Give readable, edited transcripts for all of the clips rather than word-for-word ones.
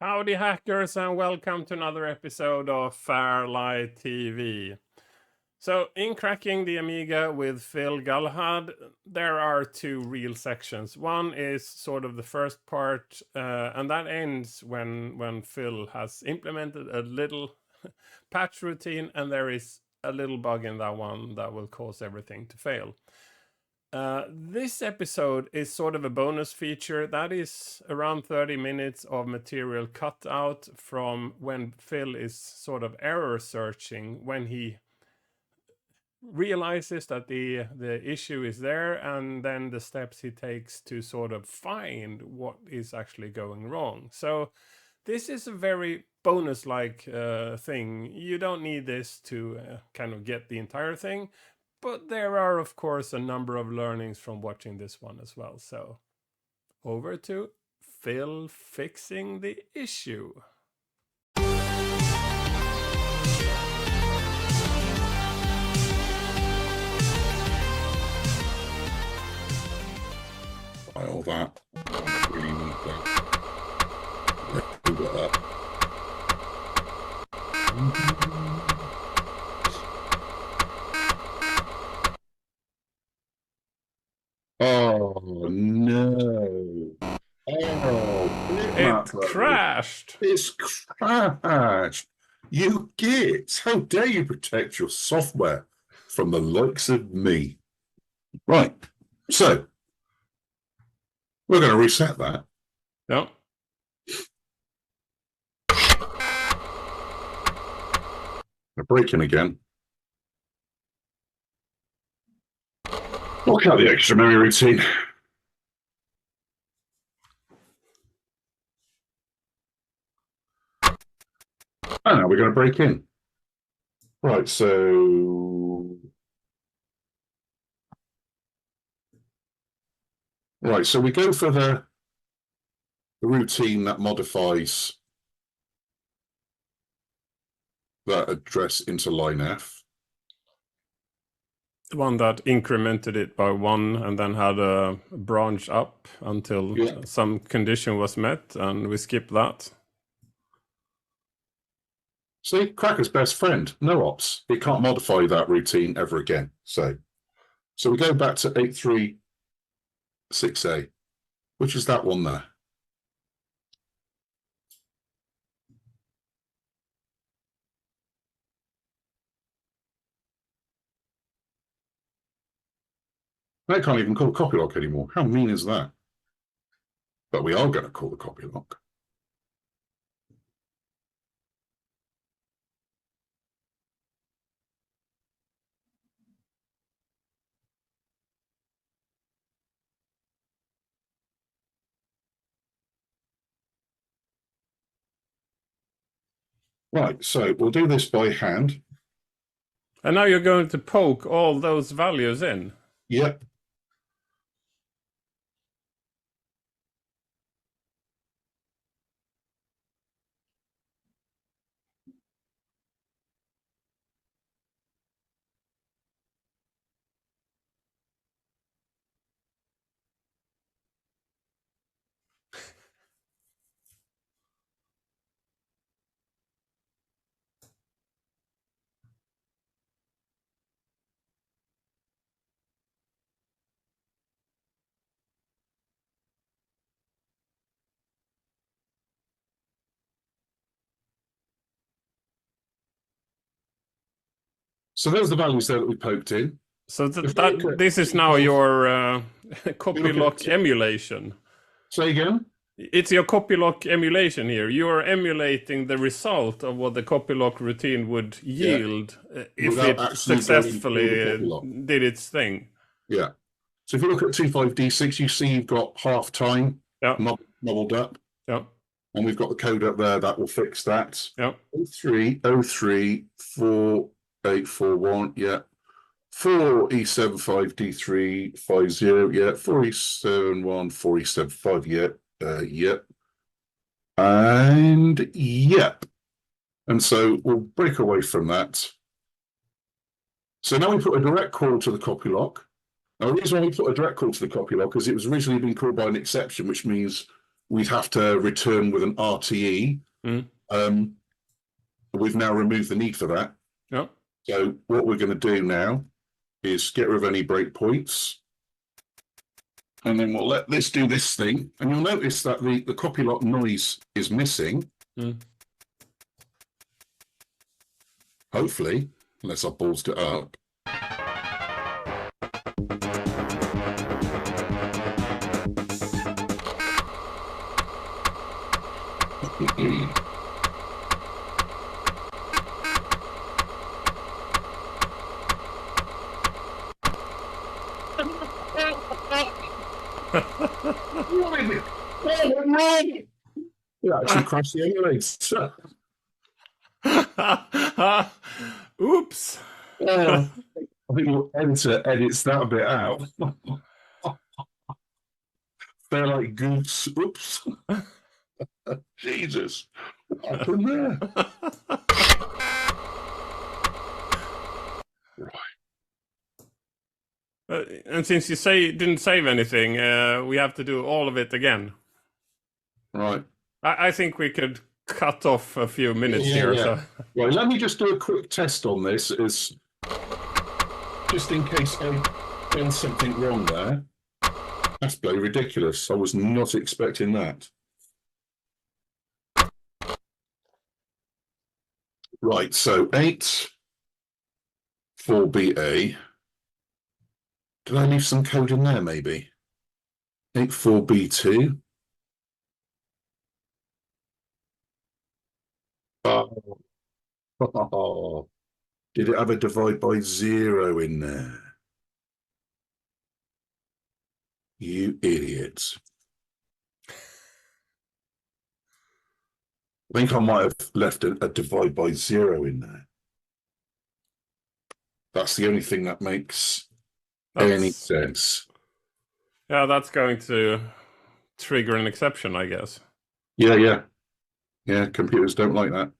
Howdy hackers and welcome to another episode of FairLight TV. So in cracking the Amiga with Phil Galahad, there are two real sections. One is sort of the first part and that ends when Phil has implemented a little patch routine and there is a little bug in that one that will cause everything to fail. This episode is sort of a bonus feature that is around 30 minutes of material cut out from when Phil is sort of error searching when he realizes that the issue is there and then the steps he takes to sort of find what is actually going wrong. So this is a very bonus-like thing. You don't need this to kind of get the entire thing. But there are, of course, a number of learnings from watching this one as well. So over to Phil fixing the issue. File that. I really need that. Let's do that. Oh no! Oh, it crashed! It's crashed! You git! How dare you protect your software from the likes of me? Right, so we're going to reset that. Yep. We're breaking again. Look out the extra memory routine. And now we're going to break in. Right, so we go for the routine that modifies that address into line F. The one that incremented it by 1 and then had a branch up until some condition was met, and we skip that. See, Cracker's best friend, no ops. It can't modify that routine ever again. So we go back to 836A, which is that one there. I can't even call copy lock anymore. How mean is that? But we are going to call the copy lock. Right, so we'll do this by hand. And now you're going to poke all those values in? Yep. So those are the values there that we poked in. So this is now your copy lock emulation. Say again? It's your copy lock emulation here. You are emulating the result of what the copy lock routine would yield if it successfully did its thing. Yeah. So if you look at 25D6, you see you've got half time modeled up. Yeah. And we've got the code up there that will fix that. Yeah. 03034841, yeah. 4E75D350, yeah. 4E714E75, yeah. Yep. And yep. And so we'll break away from that. So now we put a direct call to the copy lock. Now, the reason why we put a direct call to the copy lock is it was originally been called by an exception, which means we'd have to return with an RTE. We've now removed the need for that. Yep. So what we're going to do now is get rid of any breakpoints. And then we'll let this do this thing. And you'll notice that the copy lock noise is missing. Hopefully, unless I ballsed it up. You actually crashed the emulator. Oops. I think your editor edits that bit out. FairLight goofs. Oops. Jesus. What happened there? And since you didn't save anything, we have to do all of it again. Right. I think we could cut off a few minutes here. Yeah. So. Right, let me just do a quick test on this, just in case I've done something wrong there. That's bloody ridiculous. I was not expecting that. Right, so 8 4BA. Did I leave some code in there, maybe? 8 4B2. Oh. Did it have a divide by 0 in there? You idiots. I think I might have left a divide by 0 in there. That's the only thing that makes any sense. Yeah, that's going to trigger an exception, I guess. Yeah. Yeah, computers don't like that.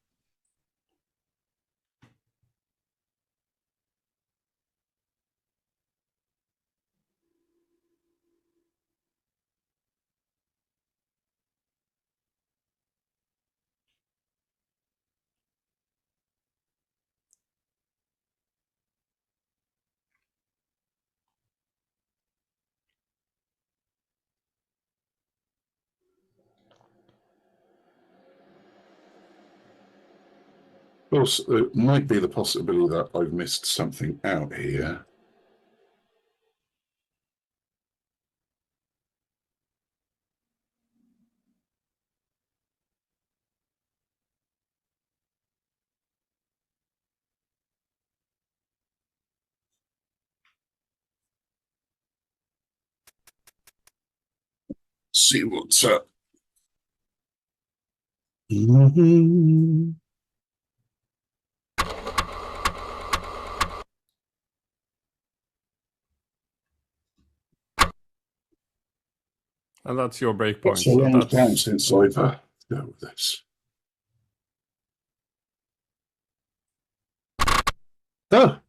Of course, there might be the possibility that I've missed something out here. See what's up. And that's your breakpoint. It's a long time since I've dealt with this. Oh.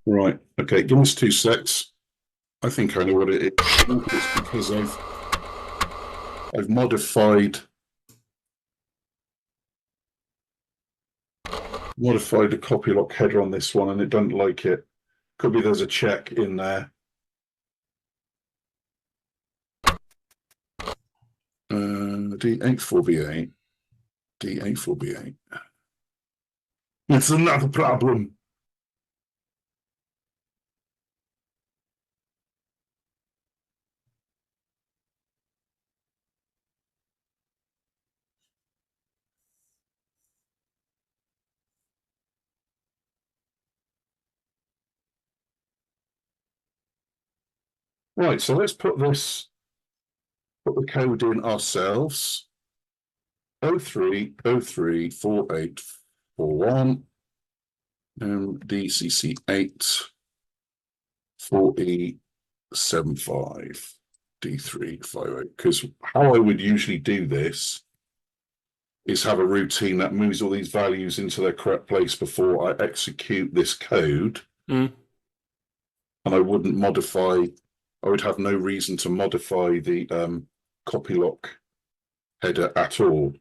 Right. Okay, give us 2 secs. I think I know what it is. It's because I've modified the copy lock header on this one, and it doesn't like it. Could be there's a check in there. D84B8. D84B8. It's another problem. Right, so let's put the code in ourselves. 03034841 DCC8 4E75 D358. Because how I would usually do this is have a routine that moves all these values into their correct place before I execute this code. And I wouldn't modify I would have no reason to modify the copy lock header at all.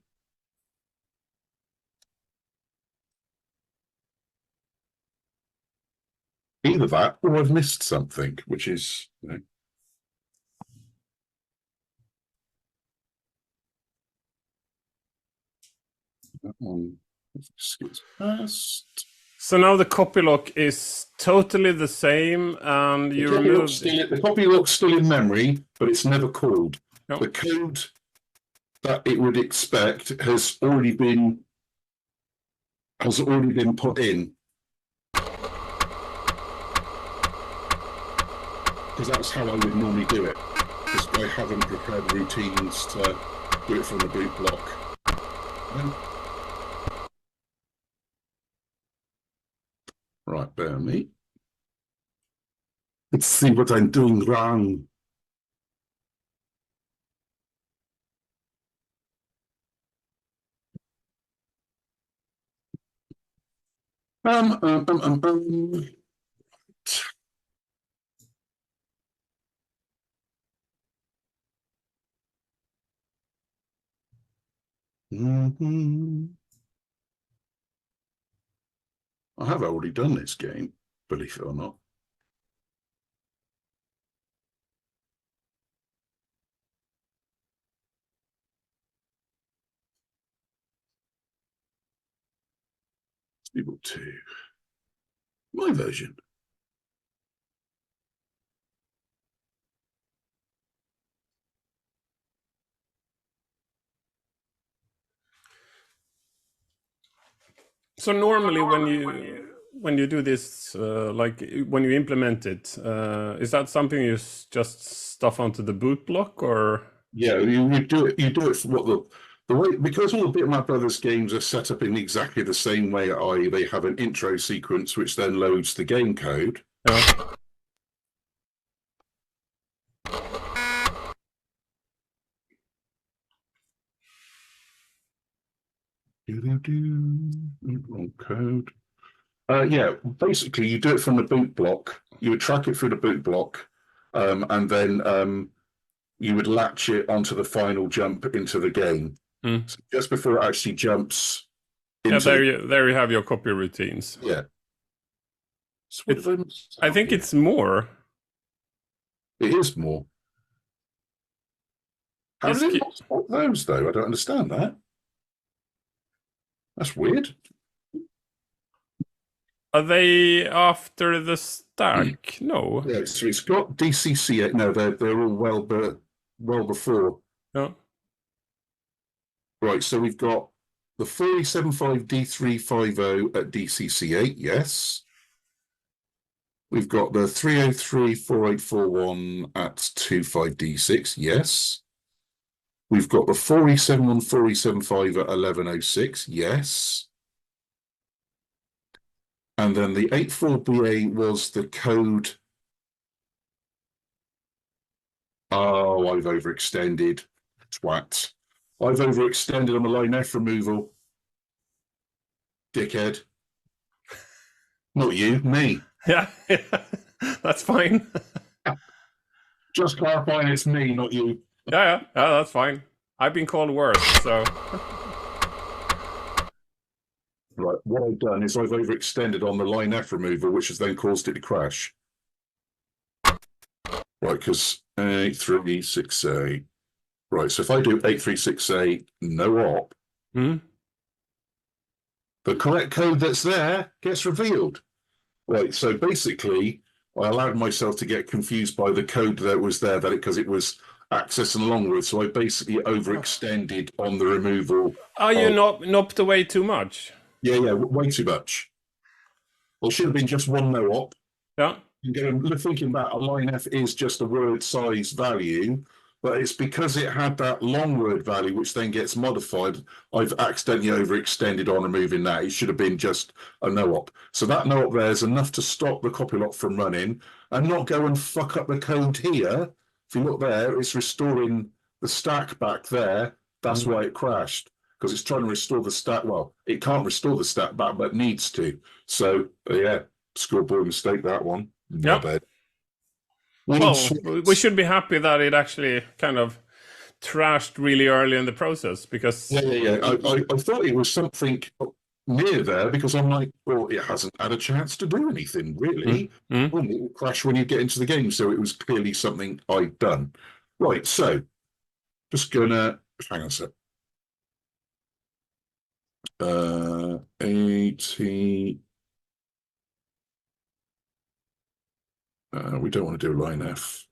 Either that or I've missed something, which is, you know, that one skips past. So now the copy lock is totally the same, and you removed the copy lock's still in memory, but it's never called. No. The code that it would expect has already been put in. Because that's how I would normally do it. Because I haven't prepared routines to do it from the boot block. Right, bear with me. Let's see what I'm doing wrong. I have already done this game, believe it or not. Able to my version. So normally when you do this, like when you implement it, is that something you just stuff onto the boot block, or? Yeah, you do it. You do it for what the way, because all the Bitmap Brothers games are set up in exactly the same way. I.e., they have an intro sequence which then loads the game code. Wrong code. Yeah, basically you do it from the boot block. You would track it through the boot block, and then you would latch it onto the final jump into the game. So just before it actually jumps. Yeah, there you have your copy routines. Yeah. So I think it's more. It is more. How did it not spot those though? I don't understand that. That's weird. Are they after the stack? No. Yeah, so it's got DCC8. No, they're all well before. Yeah. Right, so we've got the 475 D350 at DCC8, yes. We've got the 303 4841 at 25D6, yes. We've got the 471 475 at 1106, yes. And then the 84BA was the code. Oh, I've overextended. Twat. I've overextended on the line F removal. Dickhead. Not you, me. Yeah, that's fine. Just clarifying, it's me, not you. Yeah, that's fine. I've been called worse, so. Right, what I've done is I've overextended on the line F removal, which has then caused it to crash. Right, because 8368. Right, so if I do 8368, no op, the correct code that's there gets revealed. Right, so basically, I allowed myself to get confused by the code that was there, because it was accessing longward. So I basically overextended on the removal. Oh, you knopped away too much? Yeah, way too much. Well, it should have been just one no op. Yeah. Thinking about a line F is just a word size value, but it's because it had that long word value, which then gets modified. I've accidentally overextended on removing that. It should have been just a no op. So that no op there is enough to stop the copy lock from running and not go and fuck up the code here. If you look there, it's restoring the stack back there. That's why it crashed, because it's trying to restore the stack. Well, it can't restore the stack back, but needs to. So yeah, schoolboy mistake, that one. Yeah. Bad. We need Well, we sweats. should be happy that it actually kind of trashed really early in the process because Yeah. I thought it was something near there because I'm like, well, it hasn't had a chance to do anything mm, really. mm, Well, it will crash when you get into the game. So it was clearly something I'd done. Right. So just gonna hang on a sec. 80. We don't want to do line F.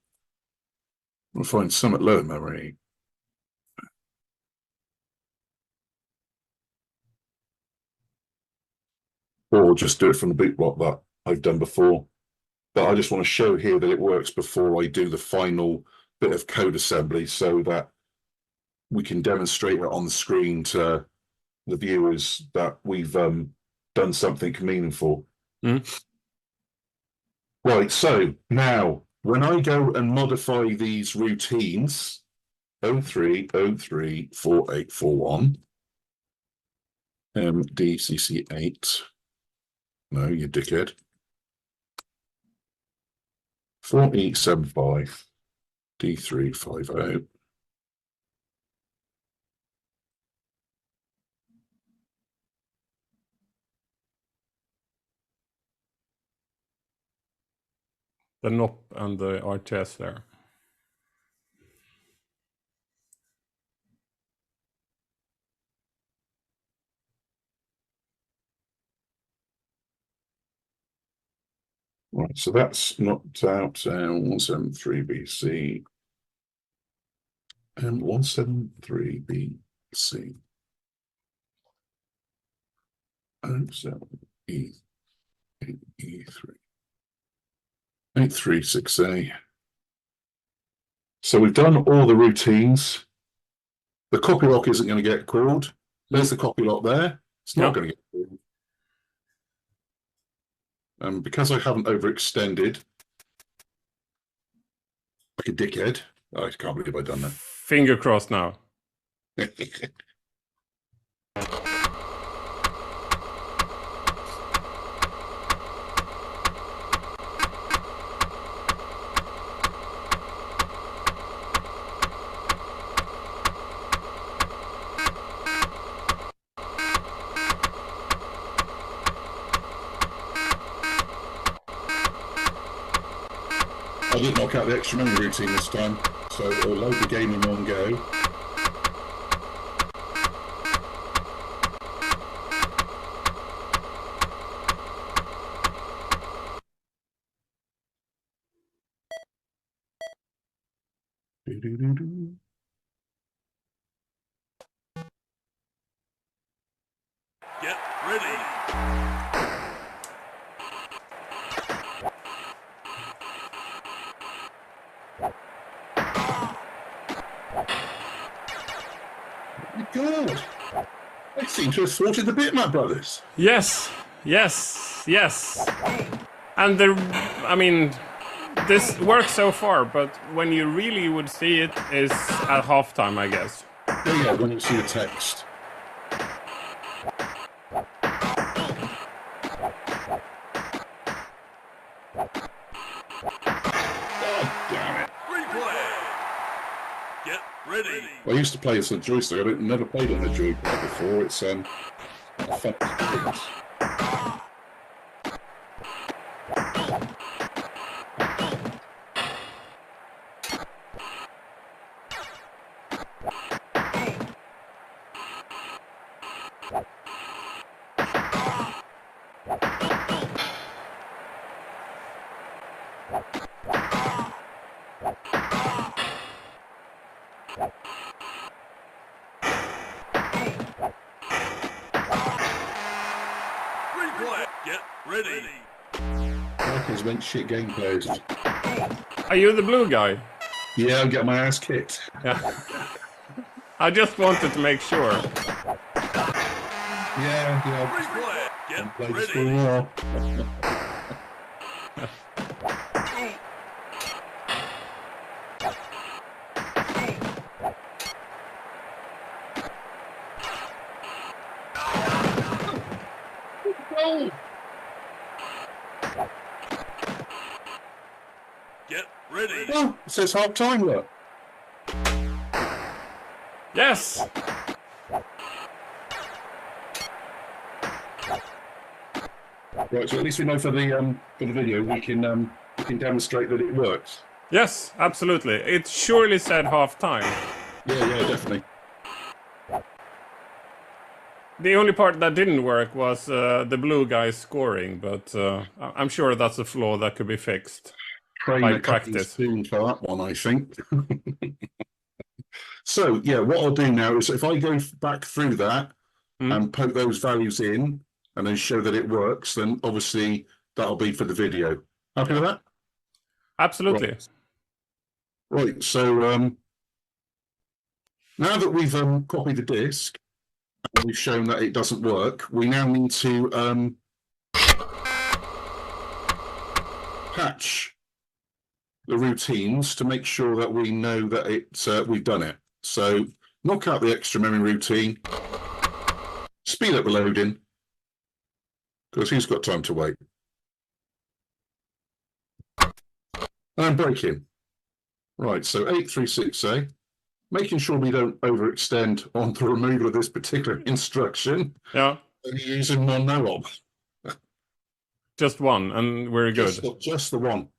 We'll find some at low memory. Or just do it from the boot block that I've done before. But I just want to show here that it works before I do the final bit of code assembly so that we can demonstrate it on the screen to the viewers that we've done something meaningful. mm. Right, so now when I go and modify these routines, 03034841, MDCC8, no, you dickhead, 4875, D350. The NOP and the RTS there. Right, so that's knocked out 173BC and 173BC. And so E3. 836A. So we've done all the routines. The copy lock isn't going to get called. There's the copy lock there. It's not going to get called. Because I haven't overextended like a dickhead, I can't believe I've done that. Finger crossed now. I did knock out the extra memory routine this time, so it'll load the game in one go. Get ready. My God, I seem to have thwarted the Bitmap brothers. Yes. And I mean, this works so far, but when you really would see it is at halftime, I guess. Yeah, when you see the text. I used to play this on a joystick. I've never played on a joystick before. It's a fun experience. Get ready. Hackers meant shit game players. Are you the blue guy? Yeah, I'm getting my ass kicked. Yeah. I just wanted to make sure. Yeah. Get Played this for ready. a while. Get ready. It says half time, look. Yes. Right, so at least we know for the video we can demonstrate that it works. Yes, absolutely. It surely said half time. Yeah, definitely. The only part that didn't work was the blue guy scoring, but I'm sure that's a flaw that could be fixed Train by a couple practice. soon for that one, I think. So yeah, what I'll do now is if I go back through that and poke those values in and then show that it works, then obviously that'll be for the video. Happy with that? Absolutely. Right, so now that we've copied the disk and we've shown that it doesn't work, we now need to patch the routines to make sure that we know that we've done it. So knock out the extra memory routine, speed up the loading, because who's got time to wait? And breaking. Right, so 836A, making sure we don't overextend on the removal of this particular instruction. Yeah. Only using one no-op. Just one, and we're good. Just the one.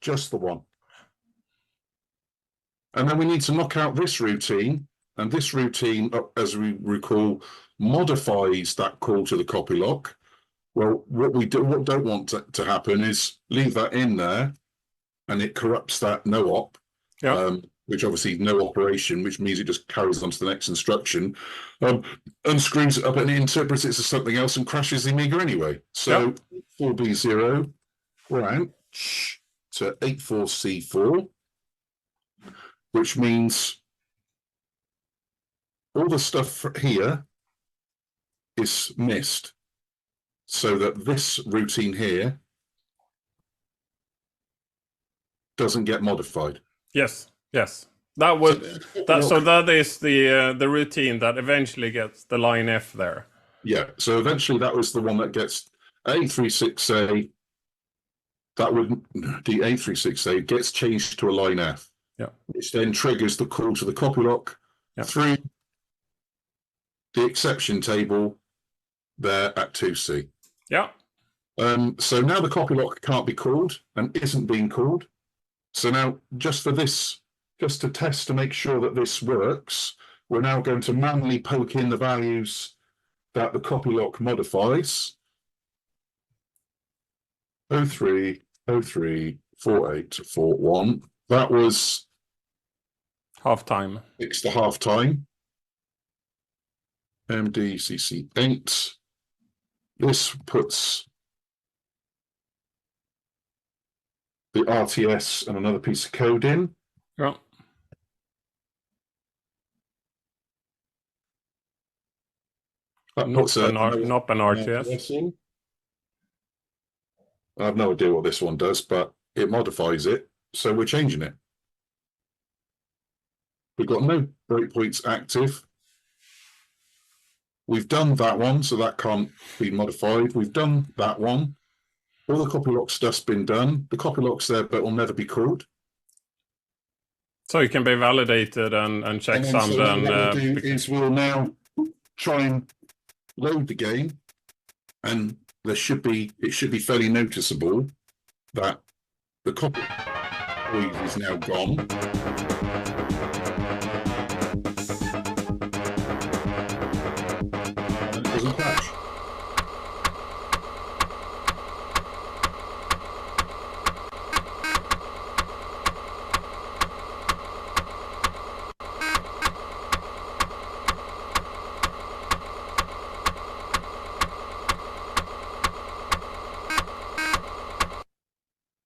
And then we need to knock out this routine, and this routine, as we recall, modifies that call to the copy lock. Well, what don't want to happen is leave that in there, and it corrupts that no-op. Yeah. Which obviously no operation, which means it just carries on to the next instruction, unscrews it up and interprets it as something else and crashes the Amiga anyway. So 4B0 branch to 84C4, which means all the stuff here is missed, so that this routine here doesn't get modified. Yes. That would so that is the routine that eventually gets the line F there. Yeah. So eventually that was the one that gets A36A. That would the A36A gets changed to a line F. Yeah. Which then triggers the call to the copy lock through the exception table there at 2C. Yeah. So now the copy lock can't be called and isn't being called. So now just for this, just to test to make sure that this works, we're now going to manually poke in the values that the copy lock modifies. 03, 03, 48, 41. That was half time. Fixed to half time. MDCC8. This puts the RTS and another piece of code in. Yeah. That Not puts an RTS. In. I have no idea what this one does, but it modifies it, so we're changing it. We've got no breakpoints active. We've done that one, so that can't be modified. We've done that one. All the copy lock stuff's been done. The copy lock's there, but will never be called. So it can be validated and checksummed. So what we'll do is we'll now try and load the game, and it should be fairly noticeable that the copy is now gone. And it doesn't crash.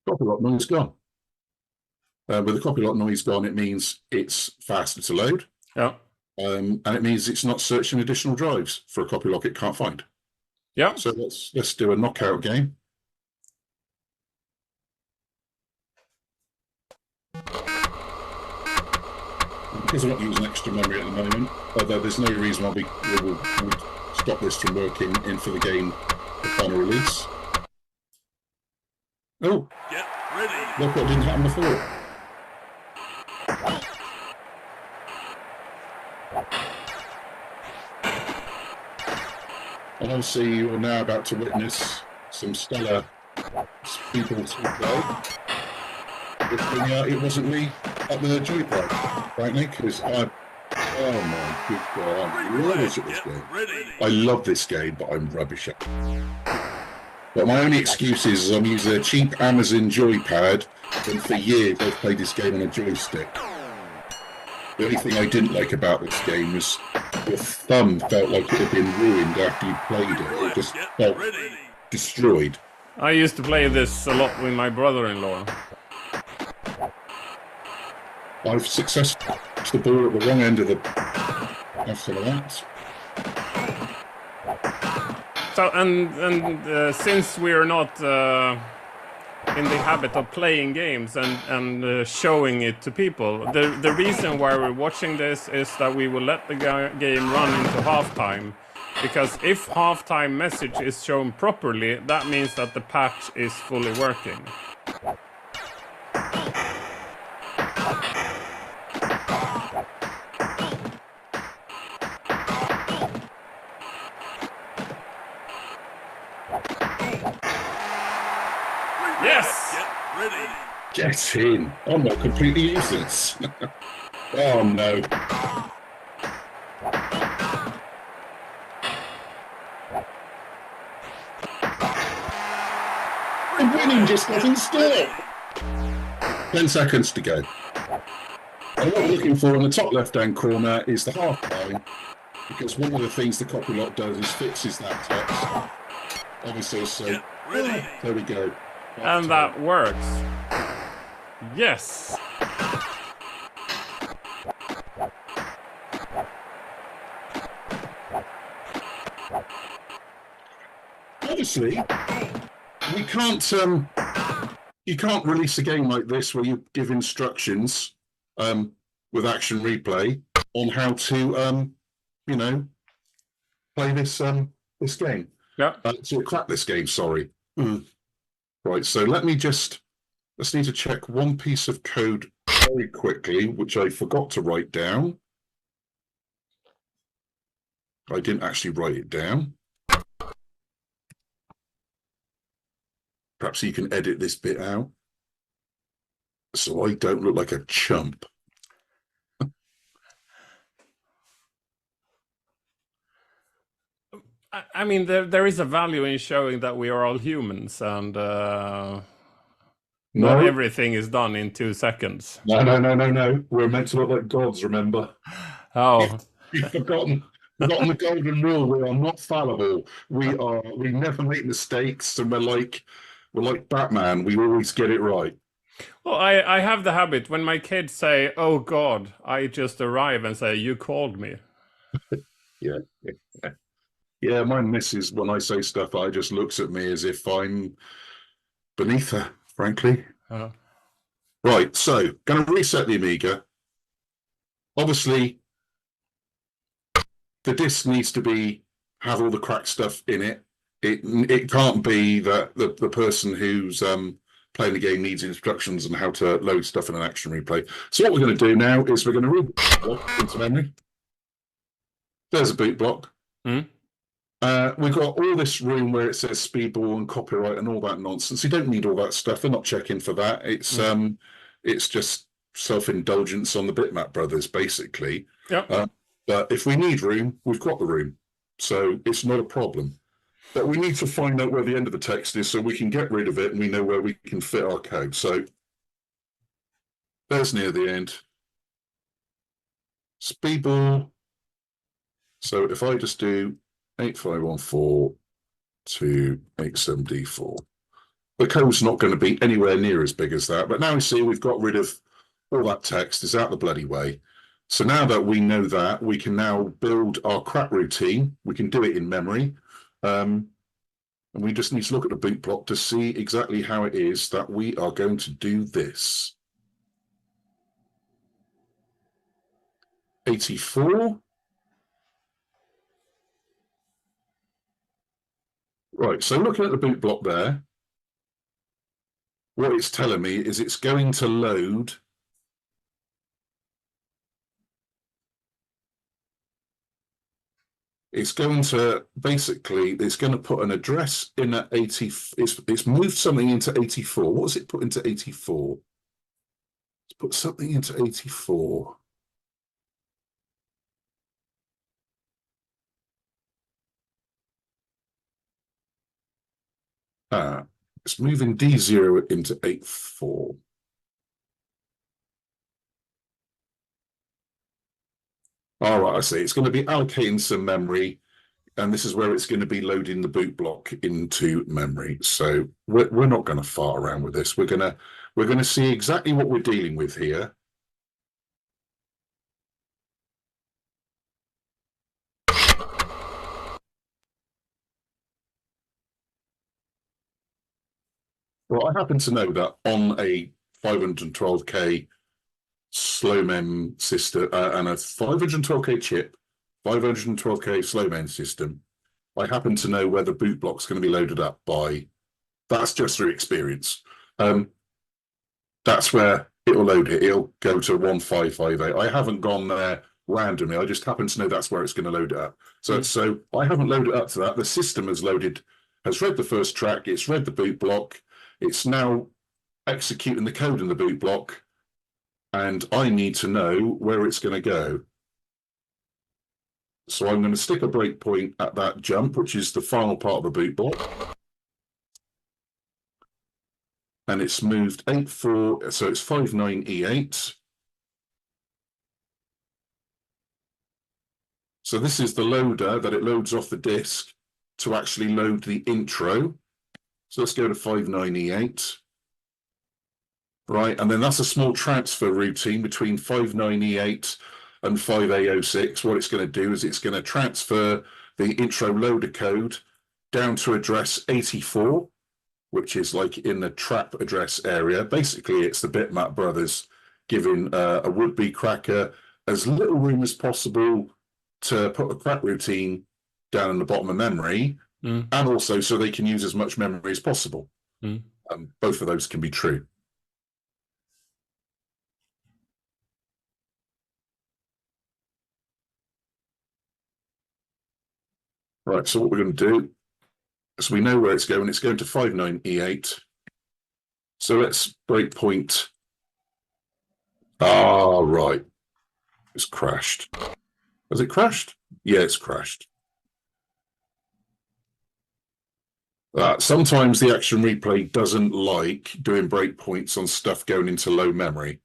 Copy lock noise gone. With the copy lock noise gone, it means it's faster to load. Yeah. And it means it's not searching additional drives for a copy lock it can't find. Yeah. So let's do a knockout game. Because I'm not using extra memory at the moment, although there's no reason why we will stop this from working in for the game, the final release. Oh, Get ready. look what didn't happen before. And obviously you are now about to witness some stellar people to play. It wasn't me at the joypad, frankly, because oh my good God, I'm rubbish at this game. I love this game, but I'm rubbish at it. But my only excuse is I'm using a cheap Amazon joypad, and for years I've played this game on a joystick. The only thing I didn't like about this game was your thumb felt like it had been ruined after you played it. It just felt destroyed. I used to play this a lot with my brother-in-law. I've successfully touched the ball at the wrong end of the after that. So and since we're not in the habit of playing games and showing it to people, the reason why we're watching this is that we will let the game run into halftime, because if halftime message is shown properly, that means that the patch is fully working. Yes! Get ready. Get in. I'm not completely useless. Oh no. The winning just doesn't stop. 10 seconds to go. And what we're looking for in the top left-hand corner is the half line, because one of the things the copyright does is fixes that text. Obviously, so there we go. And that works. Yes! Obviously, we can't. You can't release a game like this where you give instructions with action replay on how to, you know, play this this game. Yeah. To crack this game. Sorry. Right. So let's need to check one piece of code very quickly, which I forgot to write down. I didn't actually write it down. Perhaps you can edit this bit out so I don't look like a chump. I mean, there is a value in showing that we are all humans, and not everything is done in 2 seconds. No. We're meant to look like gods, remember? Oh. You've forgotten the golden rule. We are not fallible. We never make mistakes, and we're like Batman. We always get it right. Well, I have the habit, when my kids say, "Oh God," I just arrive and say, "You called me." Yeah, my missus, when I say stuff, I just looks at me as if I'm beneath her, frankly. Right, so going to reset the Amiga. Obviously, the disc needs to have all the cracked stuff in it. It can't be that the person who's playing the game needs instructions on how to load stuff in an action replay. So what we're going to do now is we're going to read into memory. There's a boot block. We've got all this room where it says speedball and copyright and all that nonsense. You don't need all that stuff. They're not checking for that. It's just self-indulgence on the Bitmap brothers, basically. Yep. But if we need room, we've got the room. So it's not a problem. But we need to find out where the end of the text is so we can get rid of it and we know where we can fit our code. So there's near the end. Speedball. So if I just do 8514 to 87D4, the code's not going to be anywhere near as big as that. But now we see we've got rid of all that text. It's out the bloody way. So now that we know that, we can now build our crack routine. We can do it in memory. And we just need to look at the boot block to see exactly how it is that we are going to do this. 84. Right, so looking at the boot block there, what it's telling me is it's going to load it's going to basically, it's going to put an address in at 80. It's moved something into 84. What has it put into 84? It's put something into 84. It's moving D0 into 84. All right, I see. It's going to be allocating some memory, and this is where it's going to be loading the boot block into memory. So we're not going to fart around with this. We're going to see exactly what we're dealing with here. Well, I happen to know that on a 512K slow mem system and a 512K chip, 512K slow mem system, I happen to know where the boot block's going to be loaded up by. That's just through experience. That's where it'll load it. It'll go to 1558. I haven't gone there randomly. I just happen to know that's where it's going to load it up. So I haven't loaded up to that. The system has read the first track. It's read the boot block. It's now executing the code in the boot block, and I need to know where it's going to go. So I'm going to stick a breakpoint at that jump, which is the final part of the boot block. And it's moved 84, so it's 59E8. So this is the loader that it loads off the disk to actually load the intro. So let's go to 59E8. Right, and then that's a small transfer routine between 59E8 and 5A06. What it's going to do is it's going to transfer the intro loader code down to address 84, which is like in the trap address area. Basically, it's the Bitmap brothers giving a would-be cracker as little room as possible to put a crack routine down in the bottom of memory, and also so they can use as much memory as possible. Both of those can be true. Right, so what we're going to do is we know where it's going. It's going to 59E8. So let's breakpoint. Ah, right. It's crashed. Has it crashed? Yeah, it's crashed. Sometimes the action replay doesn't like doing breakpoints on stuff going into low memory.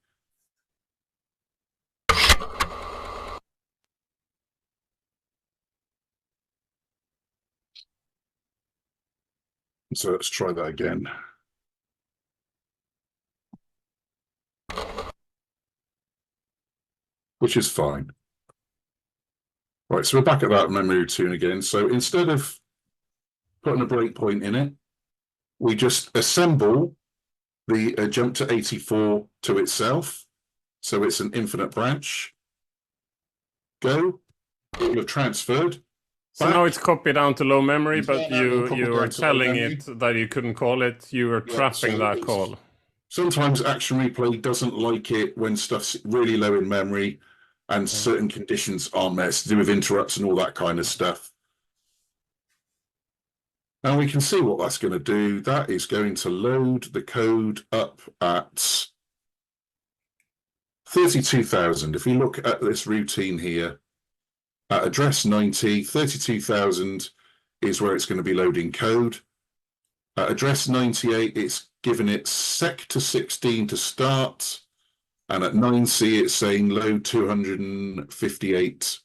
So let's try that again. Which is fine. Right, so we're back at that memory routine again. So instead of putting a breakpoint in it, we just assemble the jump to 84 to itself. So it's an infinite branch. Go. It will have transferred. So now it's copied down to low memory, but you were telling it that you couldn't call it. You were trapping that call. Sometimes action replay doesn't like it when stuff's really low in memory and certain conditions aren't met, to do with interrupts and all that kind of stuff. And we can see what that's going to do. That is going to load the code up at 32,000. If we look at this routine here, at address 90, 32,000 is where it's going to be loading code. At address 98, it's given it sec to 16 to start. And at 9C, it's saying load 258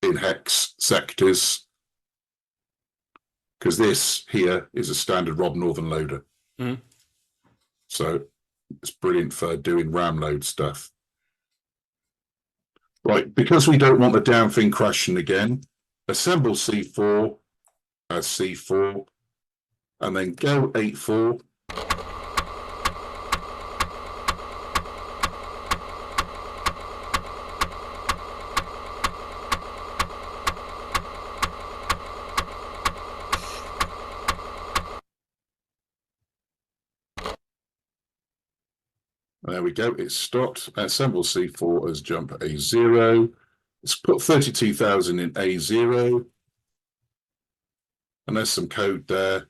in hex sectors. Because this here is a standard Rob Northern loader. So it's brilliant for doing RAM load stuff. Right, because we don't want the damn thing crashing again, assemble C4 as C4, and then go 84. There we go, it's stopped. Assemble C4 as jump A0. Let's put 32,000 in A0. And there's some code there.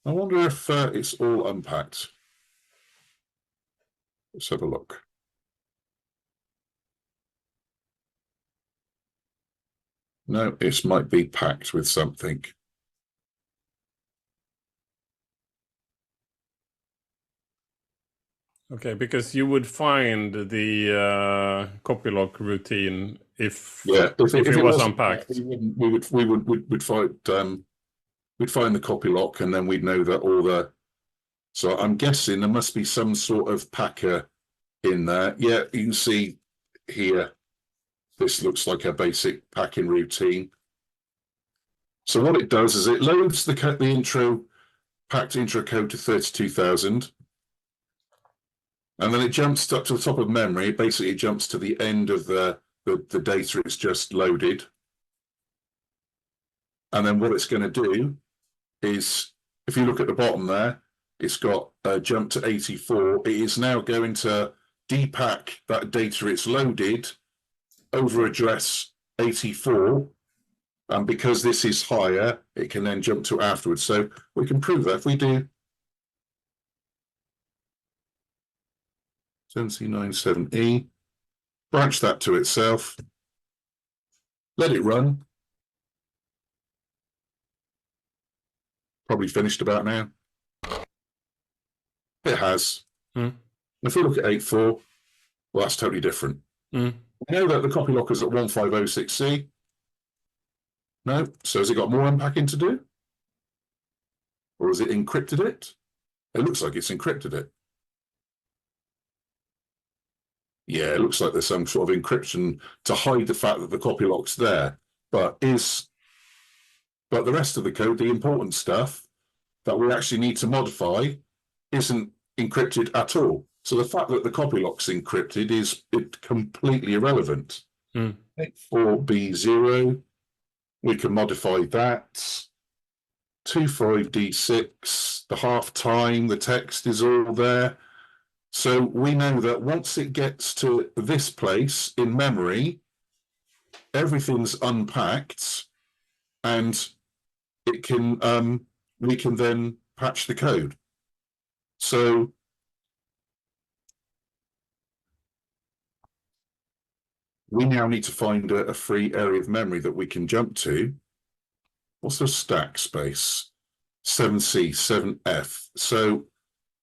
I wonder if it's all unpacked. Let's have a look. No, it might be packed with something. Okay, because you would find the copy lock routine if it was unpacked. We'd find the copy lock, and then we'd know that all the. So I'm guessing there must be some sort of packer in there. Yeah, you can see here. This looks like a basic packing routine. So what it does is it loads the packed intro code to 32,000. And then it jumps up to the top of memory. Basically, it jumps to the end of the data it's just loaded. And then what it's going to do is, if you look at the bottom there, it's got a jump to 84. It is now going to depack that data it's loaded over address 84. And because this is higher, it can then jump to afterwards. So we can prove that if we do 7C97E, branch that to itself, let it run. Probably finished about now. It has. If we look at 8.4, well, that's totally different. We know that the copy lock is at 1506C. No, so has it got more unpacking to do? Or has it encrypted it? It looks like it's encrypted it. Yeah, it looks like there's some sort of encryption to hide the fact that the copy lock's there. But the rest of the code, the important stuff that we actually need to modify, isn't encrypted at all. So the fact that the copy lock's encrypted is completely irrelevant. 84B0, we can modify that. 25D6, the half time, the text is all there. So we know that once it gets to this place in memory, everything's unpacked, and it can we can then patch the code. So we now need to find a free area of memory that we can jump to. What's the stack space? 7C, 7F. So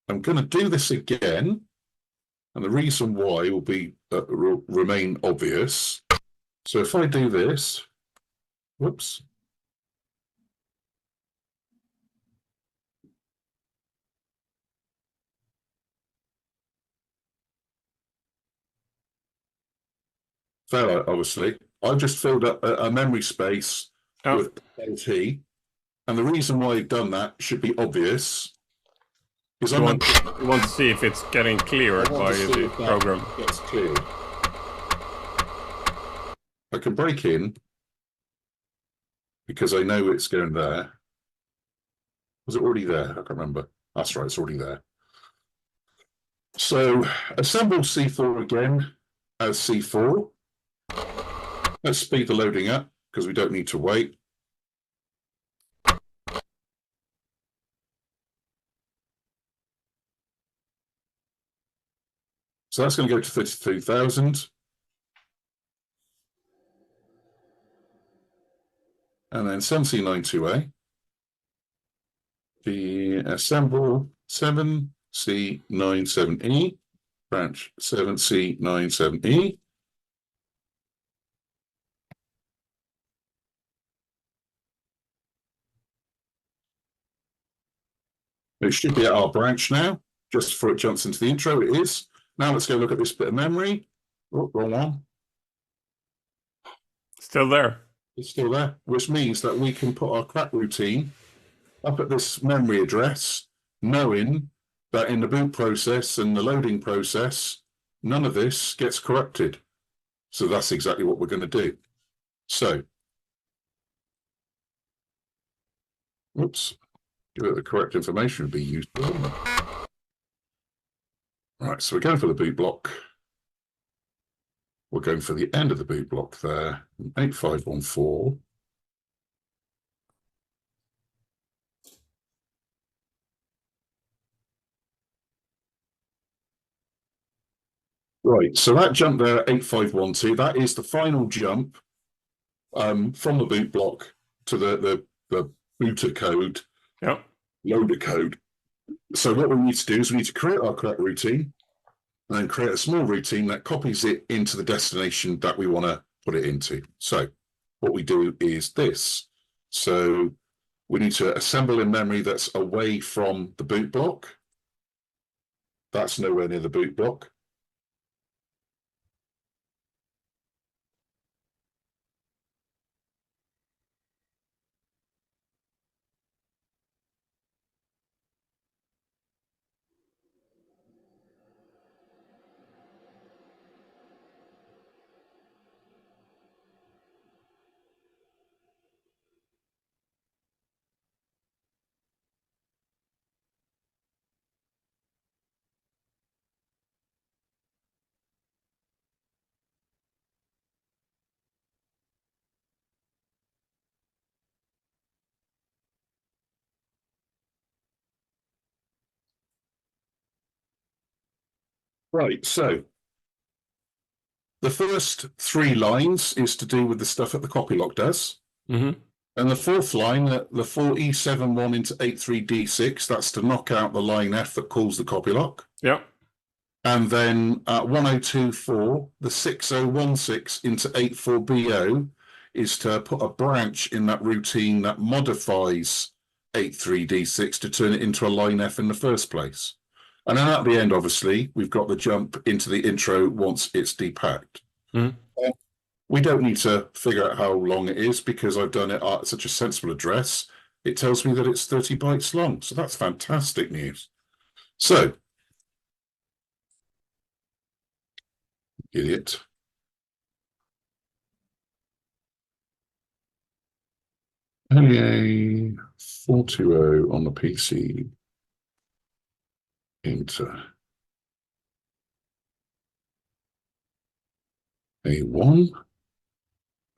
I'm going to do this again, and the reason why will be remain obvious. So if I do this, whoops. FairLight, obviously. I've just filled up a memory space with LT, and the reason why I've done that should be obvious. You want to see if it's getting cleared by the program. Gets cleared. I can break in because I know it's going there. Was it already there? I can't remember. That's right, it's already there. So assemble C4 again as C4. Let's speed the loading up because we don't need to wait. So that's going to go to 32,000. And then 7C92A. The assemble 7C97E, branch 7C97E. It should be at our branch now, just before it jumps into the intro. It is. Now let's go look at this bit of memory. Oh, wrong one. Still there. It's still there, which means that we can put our crack routine up at this memory address, knowing that in the boot process and the loading process, none of this gets corrupted. So that's exactly what we're going to do. So, whoops, give it the correct information would be useful. All right, so we're going for the boot block. We're going for the end of the boot block there, 8514. Right, so that jump there, 8512, that is the final jump from the boot block to the booter code, Yeah. loader code. So what we need to do is we need to create our correct routine and then create a small routine that copies it into the destination that we want to put it into. So what we do is this. So we need to assemble in memory that's away from the boot block. That's nowhere near the boot block. Right, so the first 3 lines is to do with the stuff that the copy lock does. Mm-hmm. And the 4th line, the 4E71 into 83D6, that's to knock out the line F that calls the copy lock. Yeah. And then 1024, the 6016 into 84BO is to put a branch in that routine that modifies 83D6 to turn it into a line F in the first place. And then at the end, obviously, we've got the jump into the intro once it's depacked. Mm. We don't need to figure out how long it is because I've done it at such a sensible address. It tells me that it's 30 bytes long. So that's fantastic news. So, idiot. LEA 420 on the PC. Enter. A1.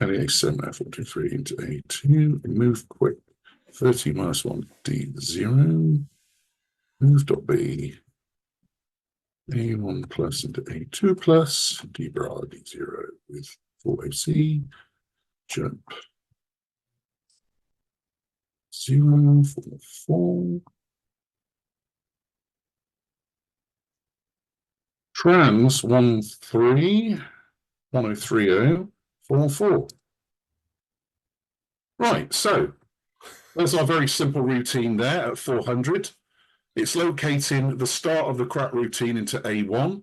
LEA 7 F43 into A2. Move quick. 30 minus 1 D0. Move.B. A1 plus into A2 plus. D bra D0 with 4AC. Jump. 0, 4, 4. Trans 13 1030 44. Right, so there's our very simple routine there at 400. It's locating the start of the crack routine into A1.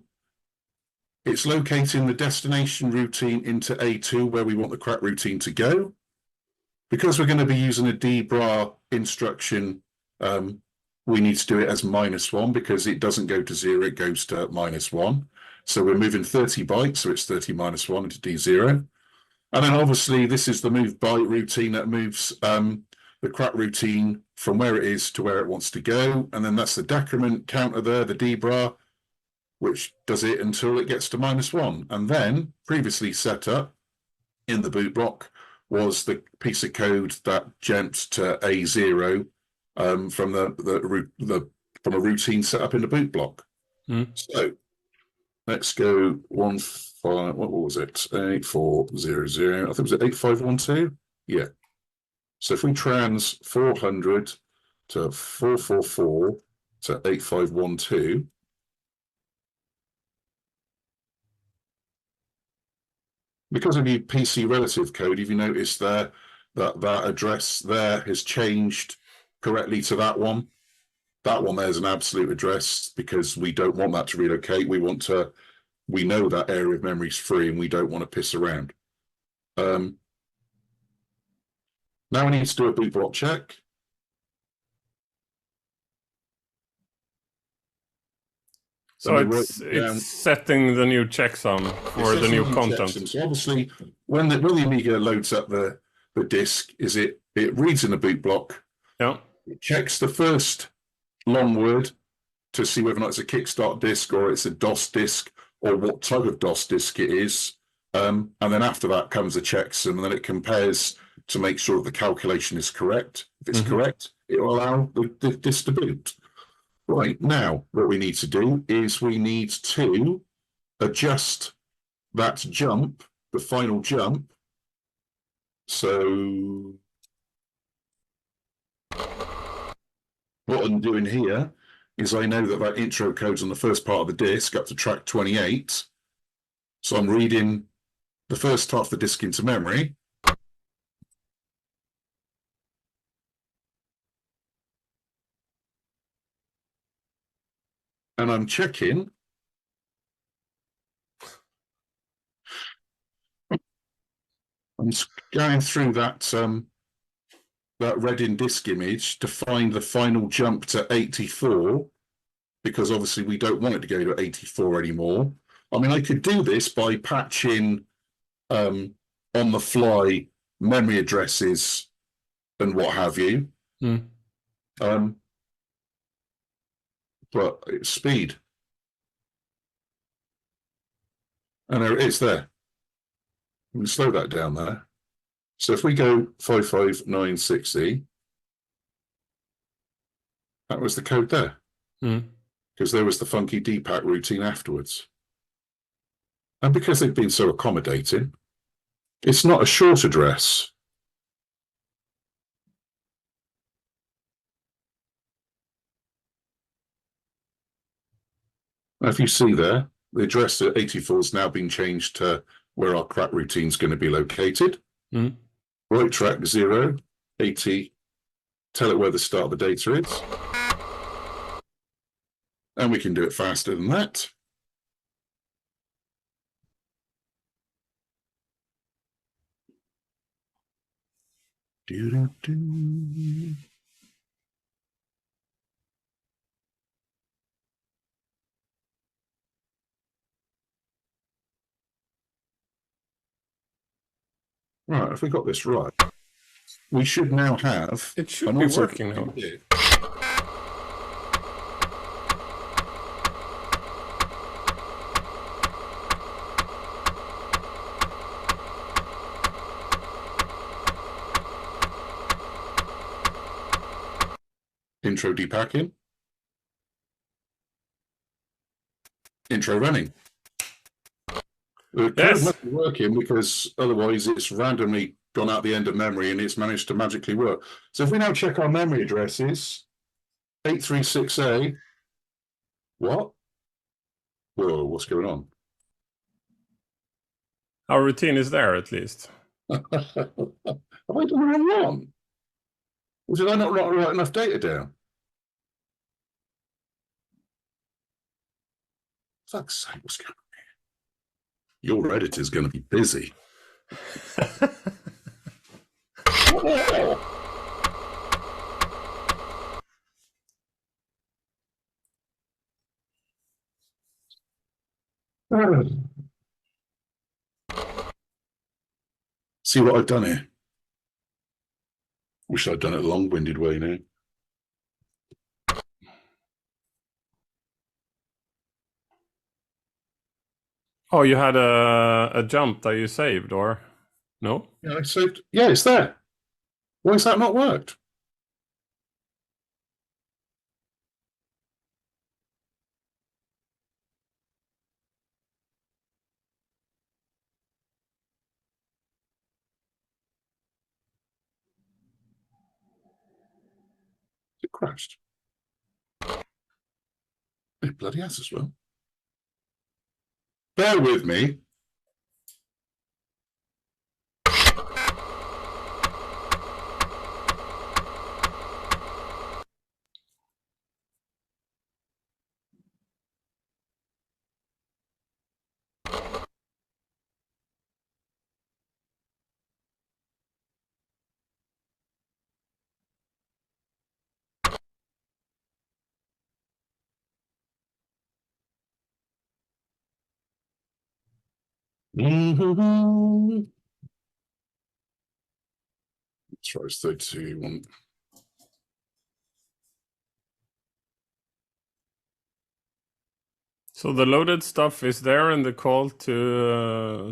It's locating the destination routine into A2 where we want the crack routine to go. Because we're going to be using a dbra instruction, we need to do it as -1 because it doesn't go to 0, it goes to -1. So we're moving 30 bytes, so it's 30 minus 1 into D0. And then obviously this is the move byte routine that moves the crack routine from where it is to where it wants to go. And then that's the decrement counter there, the dbra, which does it until it gets to -1. And then previously set up in the boot block was the piece of code that jumps to A0 from from a routine set up in the boot block. Mm. So let's go 15. What was it? 8400. I think it was 8512. Yeah. So if we trans 400 to 444 to 8512. Because of your PC relative code, if you notice there that address there has changed correctly to that one there's an absolute address because we don't want that to relocate. We know that area of memory is free and we don't want to piss around. Now we need to do a boot block check. So it's setting the new checksum for the new content. So obviously, when the Amiga loads up the disk, it reads in the boot block. Yeah. It checks the first long word to see whether or not it's a kickstart disk or it's a DOS disk or what type of DOS disk it is. And then after that comes a checksum, and then it compares to make sure that the calculation is correct. If it's correct, it will allow the disk to boot. Right, now what we need to do is we need to adjust that jump, the final jump. So what I'm doing here is I know that that intro code's on the first part of the disc up to track 28. So I'm reading the first half of the disc into memory. And I'm checking. I'm going through that red in disk image to find the final jump to 84, because obviously we don't want it to go to 84 anymore. I mean, I could do this by patching on the fly memory addresses and what have you. But it's speed. And there it is there. We can slow that down there. So if we go 55960, that was the code there. Because there was the funky DPAC routine afterwards. And because they've been so accommodating, it's not a short address. Now, if you see there, the address at 84 has now been changed to where our crack routine is going to be located. Right track 0, 80, tell it where the start of the data is. And we can do it faster than that. Right, if we got this right, we should now have... It should be working now. Intro depacking. Intro running. The code must be working, because otherwise it's randomly gone out the end of memory and it's managed to magically work. So if we now check our memory addresses, 836A, what? Whoa, what's going on? Our routine is there, at least. Have I done the wrong one? Or did I not write enough data down? Fuck's sake, what's going on here? Your editor's going to be busy. See what I've done here? Wish I'd done it a long-winded way now. Oh, you had a jump that you saved, or no? Yeah, I saved. Yeah, it's there. Why has that not worked? It crashed. It bloody has as well. Bear with me. Let's try this 32 one. So the loaded stuff is there, and the call to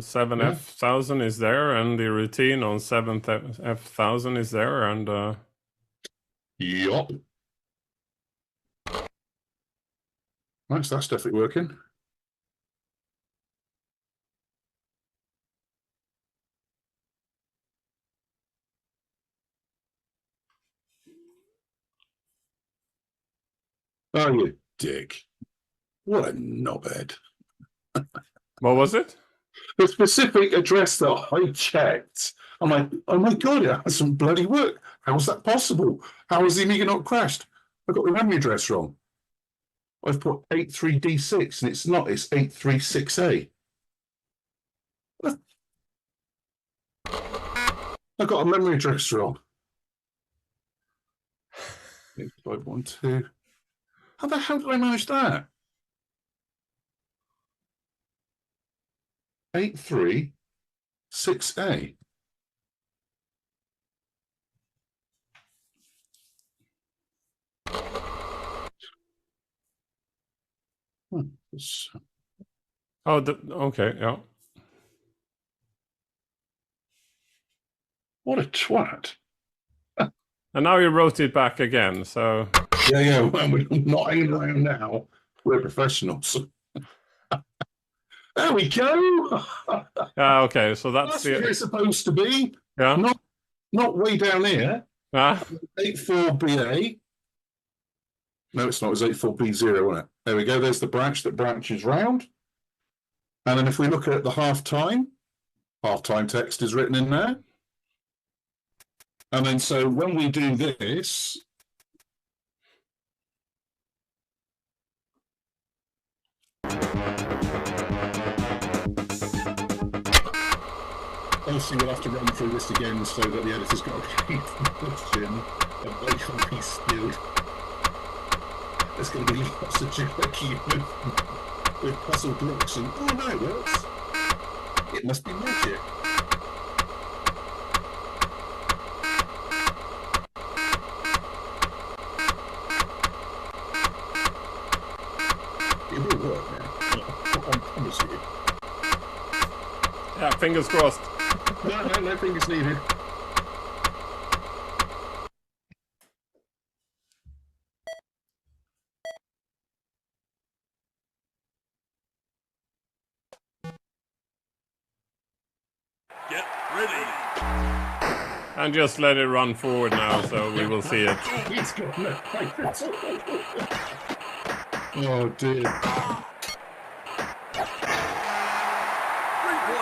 7F1000 is there, and the routine on 7F1000 is there, and Yup. Nice, that's definitely working. Oh, you dick. What a knobhead. What was it? The specific address that I checked, I'm like, oh my God, it hasn't bloody worked. How is that possible? How has the Amiga not crashed? I got the memory address wrong. I've put 83D6 and it's not, it's 836A. I got a memory address wrong. 8512. How the hell did I manage that? 836A. Oh, okay, yeah. What a twat. And now you wrote it back again, so... Yeah, well, we're not hanging around now. We're professionals. There we go. Okay, so that's where it's supposed to be. Yeah. Not way down here. 84BA. No, it's not. It's 84B0, wasn't it? There we go. There's the branch that branches round. And then if we look at the halftime text is written in there. And then so when we do this, obviously we'll have to run through this again so that the editor's got a question and they can't be skilled. There's going to be lots of jerky movement with puzzle blocks and oh no, it works. It must be magic. It will work now. I promise you. Yeah, fingers crossed. No fingers needed. Get ready. And just let it run forward now, so we will see it. He's got no fingers. Oh dear.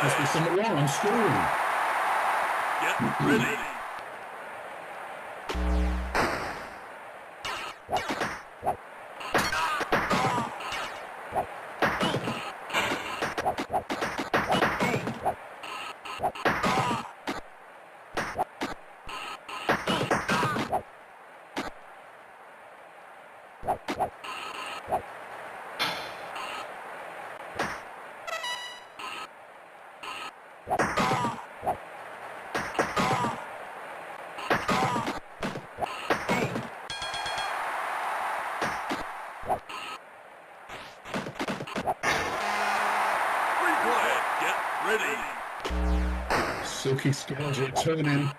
Must be something wrong. I'm scoring. Get ready. Replay. Get ready. Silky scales returning.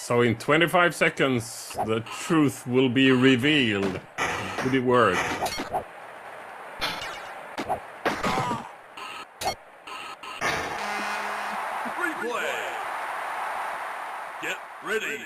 So in 25 seconds, the truth will be revealed. Did it work? Replay. Get ready.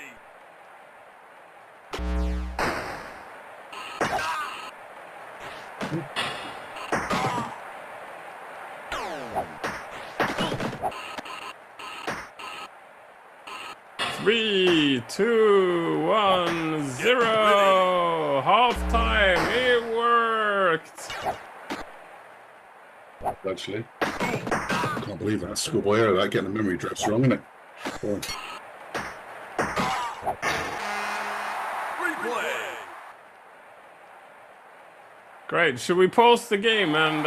Three, two, 1, 0. Halftime. It worked. Actually, can't believe that schoolboy error. That getting the memory address wrong, isn't it? Oh. Replay. Great. Should we pause the game and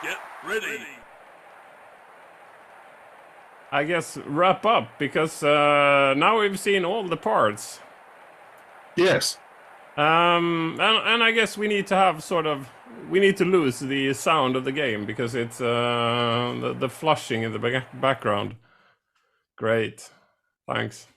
Get ready. I guess wrap up, because now we've seen all the parts. Yes. And I guess we need to have we need to lose the sound of the game, because it's the flushing in the background. Great. Thanks.